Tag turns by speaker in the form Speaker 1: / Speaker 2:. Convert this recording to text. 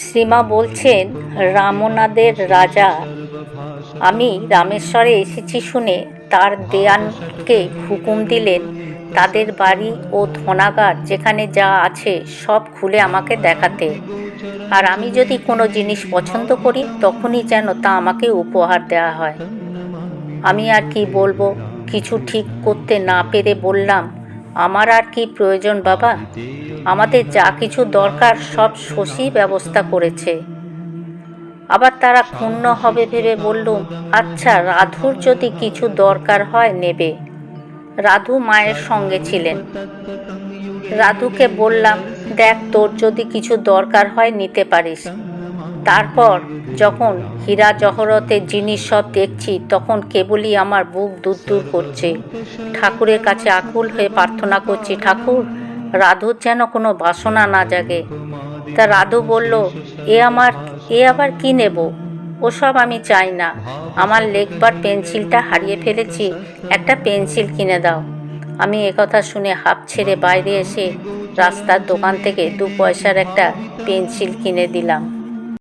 Speaker 1: শ্রীমা বলছেন, রামনাদের রাজা, আমি রামেশ্বরে এসেছি শুনে তার দেওয়ানকে হুকুম দিলেন তাদের বাড়ি ও ধনাগার যেখানে যা আছে সব খুলে আমাকে দেখাতে, আর আমি যদি কোনো জিনিস পছন্দ করি তখনই যেন তা আমাকে উপহার দেওয়া হয়। আমি আর কি বলবো, কিছু ঠিক করতে না পেরে বললাম, আমার আর কি প্রয়োজন বাবা, আমাদের যা কিছু দরকার সব শশী ব্যবস্থা করেছে। আবার তারা ক্ষুণ্ণ হবে ভেবে বললুম, আচ্ছা, রাধুর যদি কিছু দরকার হয় নেবে। রাধু মায়ের সঙ্গে ছিলেন। রাধুকে বললাম, দেখ, তোর যদি কিছু দরকার হয় নিতে পারিস। তারপর যখন হীরা জহরতের জিনিস সব দেখছি তখন কেবলই আমার বুক দুরদুর করছে। ঠাকুরের কাছে আকুল হয়ে প্রার্থনা করছি, ঠাকুর, রাধুর যেন কোনো বাসনা না জাগে। তা রাধু বলল, এ আবার কি নেব? ওসব আমি চাই না, আমার লেখবার পেন্সিলটা হারিয়ে ফেলেছি, একটা পেন্সিল কিনে দাও। আমি একথা শুনে হাঁপ ছেড়ে বাইরে এসে রাস্তার দোকান থেকে 2 পয়সার একটা পেন্সিল কিনে দিলাম।